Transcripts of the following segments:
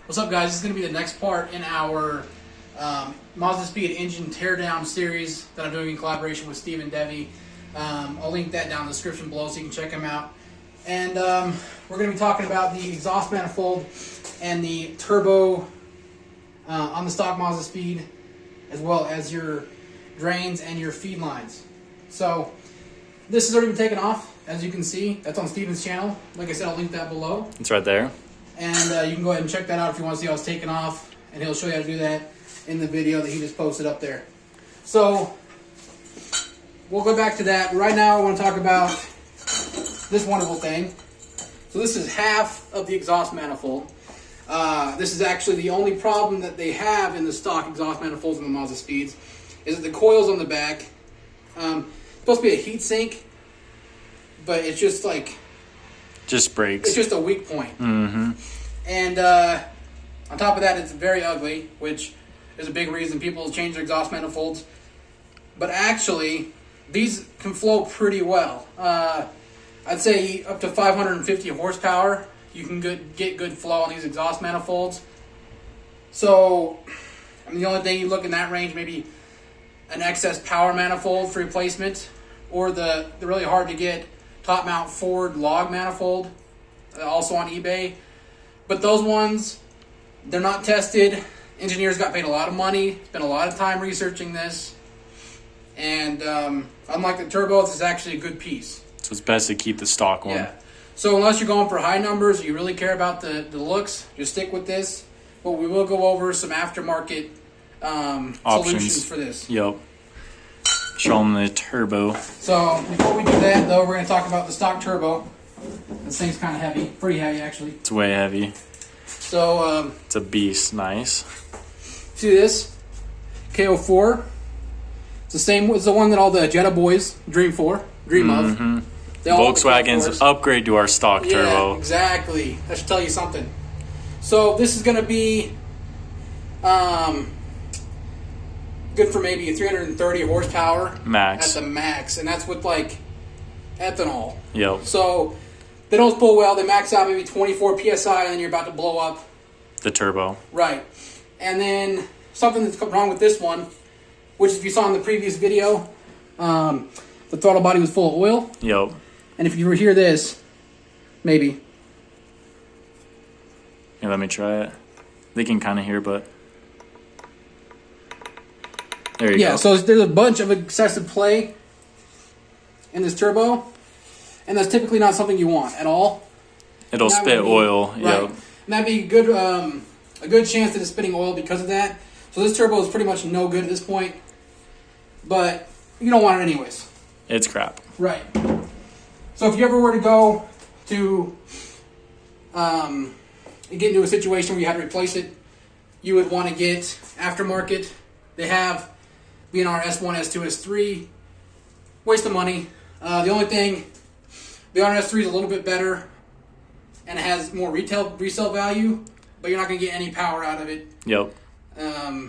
What's up, guys? This is going to be the next part in our Mazdaspeed engine teardown series that I'm doing in collaboration with Steve and Devi. I'll link that down in the description below so you can check them out. And we're going to be talking about the exhaust manifold and the turbo on the stock Mazdaspeed, as well as your drains and your feed lines. So this has already been taken off, as you can see. That's on Steven's channel. Like I said, I'll link that below. It's right there. And you can go ahead and check that out if you want to see how it's taken off, and he'll show you how to do that in the video that he just posted up there. So we'll go back to that. Right now I want to talk about this wonderful thing. So this is half of the exhaust manifold. This is actually the only problem that they have in the stock exhaust manifolds in the Mazdaspeeds, is that the coils on the back, supposed to be a heat sink, but it's just like, just breaks. It's just a weak point. Mm-hmm. And on top of that, it's very ugly, which is a big reason people change their exhaust manifolds. But actually, these can flow pretty well. I'd say up to 550 horsepower, you can get good flow on these exhaust manifolds. So, I mean, the only thing you look in that range, maybe an excess power manifold for replacement, or the really hard to get top mount Ford log manifold, also on eBay. But those ones, they're not tested. Engineers got paid a lot of money, spent a lot of time researching this. And unlike the turbo, this is actually a good piece. So it's best to keep the stock one. Yeah. So unless you're going for high numbers, or you really care about the looks, just stick with this. But we will go over some aftermarket solutions for this. Yep. Show them the turbo. So before we do that, though, we're going to talk about the stock turbo. This thing's kind of heavy, pretty heavy actually. It's way heavy. So it's a beast. Nice. See this KO4? It's the same as the one that all the Jetta boys dream of. They all Volkswagen's upgrade to our stock turbo. Yeah, exactly. That should tell you something. So this is going to be good for maybe 330 horsepower max. At the max, and that's with like ethanol. Yep. So they don't spool well. They max out maybe 24 psi, and then you're about to blow up the turbo. Right. And then something that's wrong with this one, which if you saw in the previous video, the throttle body was full of oil. Yep. And if you were to hear this, maybe. Yeah, let me try it. They can kind of hear, but there you go. Yeah, so there's a bunch of excessive play in this turbo, and that's typically not something you want at all. It'll spit oil. Right. Yep. And that'd be good, a good chance that it's spitting oil because of that. So this turbo is pretty much no good at this point, but you don't want it anyways. It's crap. Right. So if you ever were to go to get into a situation where you had to replace it, you would want to get Aftermarket. They have BNR S1, S2, S3. Waste of money. The only thing, BNR S3 is a little bit better, and it has more resale value, but you're not going to get any power out of it. Yep.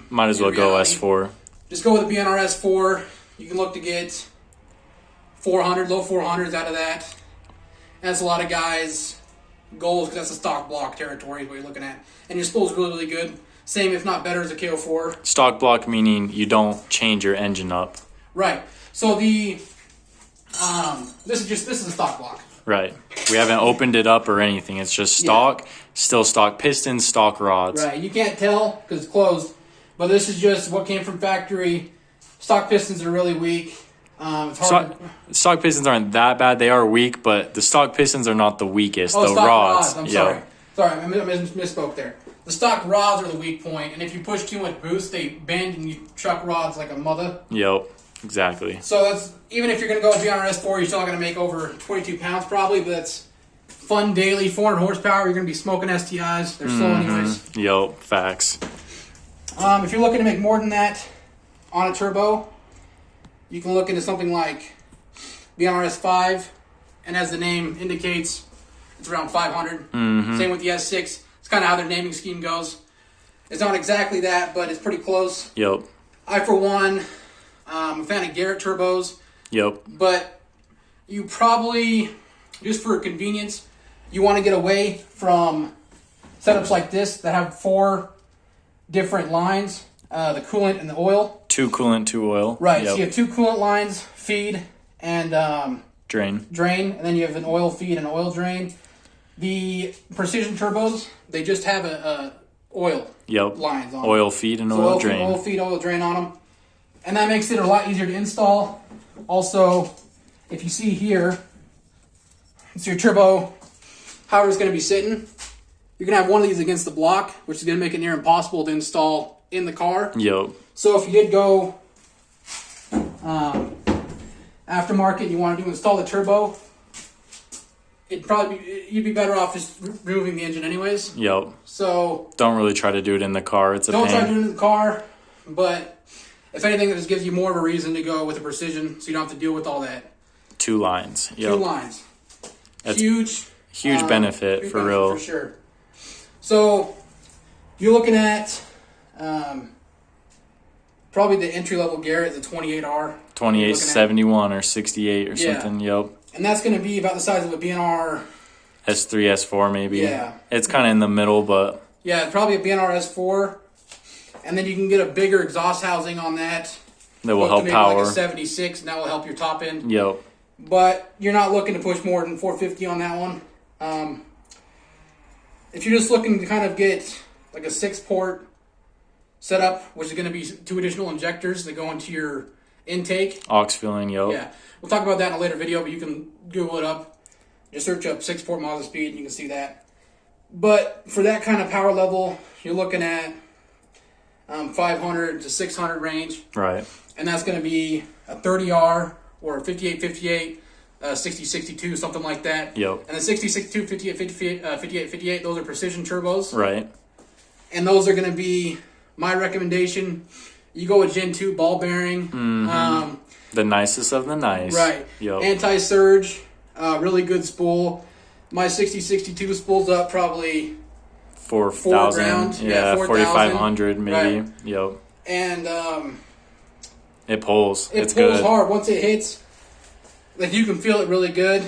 Might as well go S4. Just go with the BNR S4. You can look to get 400, low 400s out of that. And that's a lot of guys' goals, because that's a stock block territory is what you're looking at. And your spool's really, really good. Same, if not better, as a KO4. Stock block meaning you don't change your engine up. Right. So the this is a stock block. Right. We haven't opened it up or anything. It's just stock, still stock pistons, stock rods. Right. You can't tell because it's closed, but this is just what came from factory. Stock pistons are really weak. It's hard stock pistons aren't that bad. They are weak, but the stock pistons are not the weakest. Oh, the stock rods. I'm sorry. Sorry, I misspoke there. The stock rods are the weak point, and if you push too much boost, they bend and you chuck rods like a mother. Yep, exactly. So that's, even if you're going to go BNR S4, you're still not going to make over 22 pounds probably, but that's fun daily, 400 horsepower. You're going to be smoking STIs. They're slow anyways. Yep, facts. If you're looking to make more than that on a turbo, you can look into something like BNR S5, and as the name indicates, it's around 500. Same with the S6. It's kind of how their naming scheme goes. It's not exactly that, but it's pretty close. Yep. I, for one, I'm a fan of Garrett turbos. Yep. But you probably, just for convenience, you want to get away from setups like this that have 4 different lines, the coolant and the oil. 2 coolant, 2 oil. Right. Yep. So you have 2 coolant lines, feed and Drain. and then you have an oil feed and oil drain. The precision turbos, they just have a oil lines on them. Oil feed and So oil drain. Oil feed, oil drain on them. And that makes it a lot easier to install. Also, if you see here, it's your turbo, how it's going to be sitting. You're going to have one of these against the block, which is going to make it near impossible to install in the car. Yep. So if you did go aftermarket, you wanted to install the turbo, you'd be better off just removing the engine anyways. Yep. So don't really try to do it in the car. It's a don't pain. try to do it in the car, but if anything, it just gives you more of a reason to go with a precision, so you don't have to deal with all that. 2 lines. Yep. 2 lines. That's huge benefit for real. For sure. So you're looking at probably the entry level Garrett, the 28R. 2871 or 68 or something. Yep. And that's going to be about the size of a BNR S3, S4 maybe. Yeah. It's kind of in the middle, but yeah, probably a BNR S4. And then you can get a bigger exhaust housing on that. That will help power. Like a 76, and that will help your top end. Yep. But you're not looking to push more than 450 on that one. If you're just looking to kind of get like a 6-port setup, which is going to be 2 additional injectors that go into your intake. Aux filling, yep. Yeah. We'll talk about that in a later video, but you can Google it up. Just search up 6-port Mazdaspeed and you can see that. But for that kind of power level, you're looking at 500 to 600 range. Right. And that's going to be a 30R or a 5858, 6062, something like that. Yep. And the 6062, 5858, those are precision turbos. Right. And those are going to be my recommendation. You go with Gen 2 ball bearing. Mm-hmm. The nicest of the nice. Right. Yep. Anti-surge, really good spool. My 6062 spool's up probably 4,000. Yeah, 4,500 maybe. Right. Yep. And it pulls. It's good. pulls hard. Once it hits, like you can feel it really good.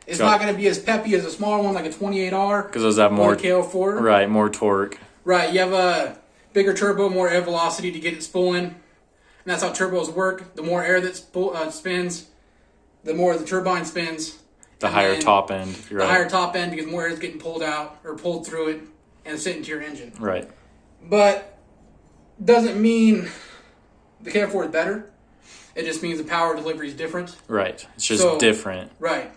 It's not going to be as peppy as a smaller one, like a 28R. Because those have more KO4. Right, more torque. Right. You have a bigger turbo, more air velocity to get it spooling. And that's how turbos work. The more air that spins, the more the turbine spins. The higher top end. The higher top end, because more air is getting pulled out or pulled through it and sitting to your engine. Right. But doesn't mean the KO4 is better. It just means the power delivery is different. Right. It's just different. Right.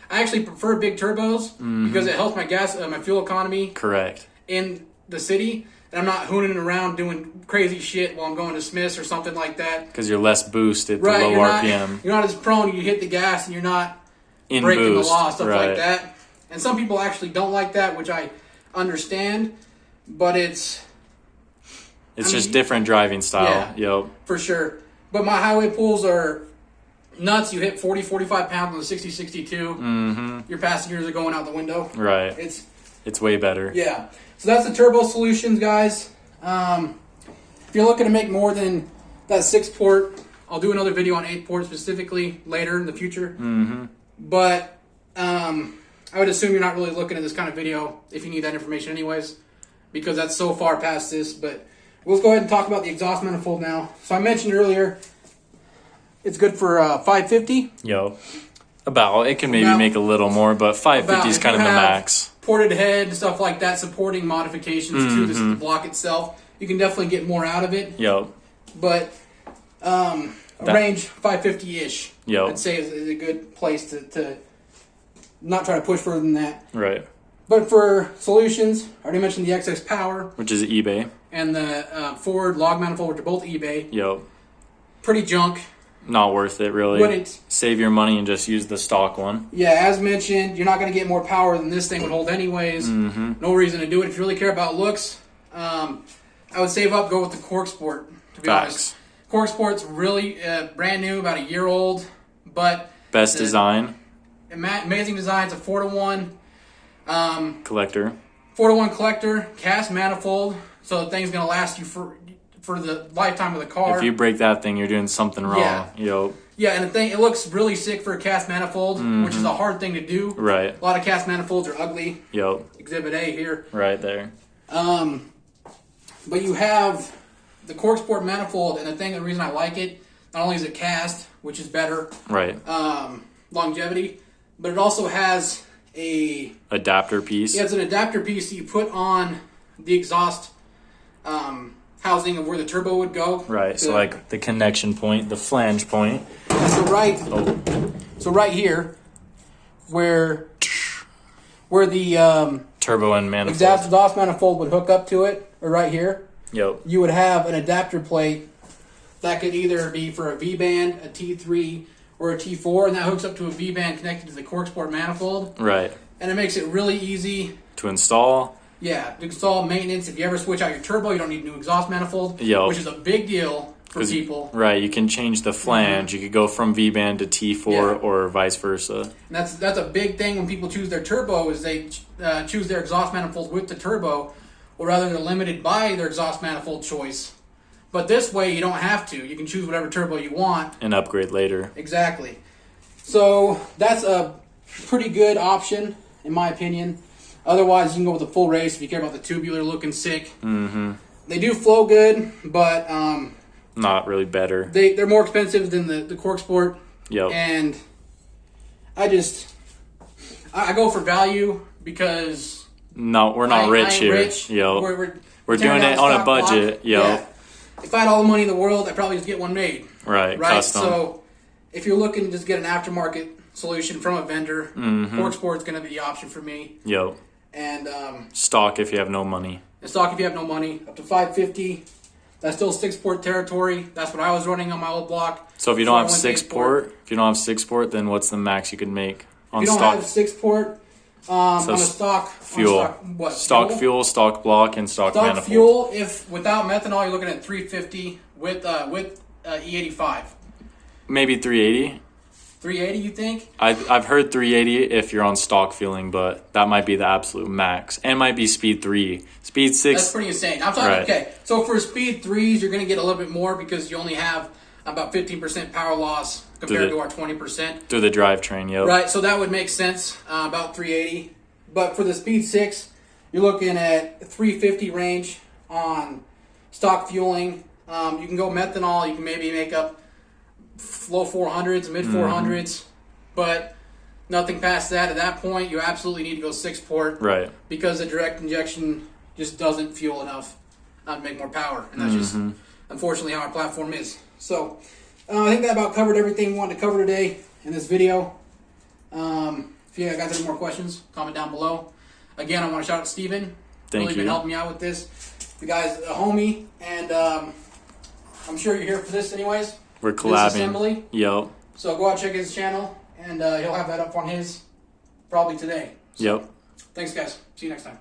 I actually prefer big turbos because it helps my fuel economy. Correct. In the city. And I'm not hooning around doing crazy shit while I'm going to Smith's or something like that. Because you're less boost at the low RPM. You're not as prone. You hit the gas and you're not in breaking boost. the law, stuff like that. And some people actually don't like that, which I understand. But it's just different driving style. Yeah, yep. For sure. But my highway pulls are nuts. You hit 40, 45 pounds on the 60, 62. Mm-hmm. Your passengers are going out the window. Right. It's way better. Yeah. So that's the turbo solutions, guys. If you're looking to make more than that 6-port, I'll do another video on 8-port specifically later in the future. Mm-hmm. But I would assume you're not really looking at this kind of video if you need that information anyways, because that's so far past this. But let's go ahead and talk about the exhaust manifold now. So I mentioned earlier, it's good for 550. Yo. It can maybe make a little more, but 550 is kind of the max. Ported head, stuff like that, supporting modifications to the block itself. You can definitely get more out of it. Yep. But range 550-ish, yep. I'd say is a good place to not try to push further than that. Right. But for solutions, I already mentioned the XX Power. Which is eBay. And the Ford log manifold, which are both eBay. Yep. Pretty junk. Not worth it, really. Wouldn't. Save your money and just use the stock one. Yeah, as mentioned, you're not going to get more power than this thing would hold anyways. Mm-hmm. No reason to do it. If you really care about looks, I would save up, go with the Cork Sport, to be honest. Cork Sport's really brand new, about a year old, but... Best design. Amazing design. It's a 4-to-1. Collector. 4-to-1 collector, cast manifold, so the thing's going to last you for the lifetime of the car. If you break that thing, you're doing something wrong. Yeah. Yep. Yeah, and the thing, it looks really sick for a cast manifold, which is a hard thing to do. Right. A lot of cast manifolds are ugly. Yep. Exhibit A here. Right there. But you have the cork sport manifold, and the reason I like it, not only is it cast, which is better, right, longevity, but it also has a adapter piece. Yeah, it's an adapter piece that you put on the exhaust housing of where the turbo would go. Right. So like the connection point, the flange point. Yeah, so right here, where the turbo and manifold, exhaust manifold would hook up to it, or right here. Yep. You would have an adapter plate that could either be for a V-band, a T3, or a T4, and that hooks up to a V-band connected to the cork sport manifold. Right. And it makes it really easy to install. Yeah, to install, maintenance. If you ever switch out your turbo, you don't need a new exhaust manifold, which is a big deal for people. Right, you can change the flange. You could go from V-band to T4 or vice versa. And that's a big thing when people choose their turbo, is they choose their exhaust manifold with the turbo, or rather they're limited by their exhaust manifold choice. But this way, you don't have to. You can choose whatever turbo you want. And upgrade later. Exactly. So that's a pretty good option, in my opinion. Otherwise, you can go with a full race if you care about the tubular looking sick. Mm-hmm. They do flow good, but not really better. They're more expensive than the cork sport. Yep. And I go for value because no, we're not rich here. Rich. Yo, we're doing it on a budget. Yo. Yeah. If I had all the money in the world, I'd probably just get one made. Right. Custom. So if you're looking to just get an aftermarket solution from a vendor, cork sport's going to be the option for me. Yo. And stock if you have no money. And stock if you have no money, up to $550. That's still 6-port territory. That's what I was running on my old block. So if you don't have 6-port, then what's the max you can make on stock? If you don't have 6-port, on a stock fuel, stock fuel, stock block, and stock manifold. Stock fuel, if without methanol, you're looking at $350 with E85. Maybe $380. $380, you think? I've heard $380 if you're on stock fueling, but that might be the absolute max. And it might be speed 3. Speed 6. That's pretty insane. I'm talking, okay, so for speed 3s, you're going to get a little bit more because you only have about 15% power loss compared to our 20%. Through the drivetrain, yep. Right, so that would make sense, about $380. But for the speed 6, you're looking at $350 range on stock fueling. You can go methanol. You can maybe make up low 400s, mid 400s, but nothing past that. At that point, you absolutely need to go 6-port, right? Because the direct injection just doesn't fuel enough to make more power, and that's just unfortunately how our platform is. So I think that about covered everything we wanted to cover today in this video. If you guys have any more questions, comment down below. Again, I want to shout out to Steven. Thank you. Been helping me out with this. The guy's a homie, and I'm sure you're here for this anyways. We're collabing. Assembly. Yep. So go out and check his channel, and he'll have that up on his probably today. So, yep. Thanks, guys. See you next time.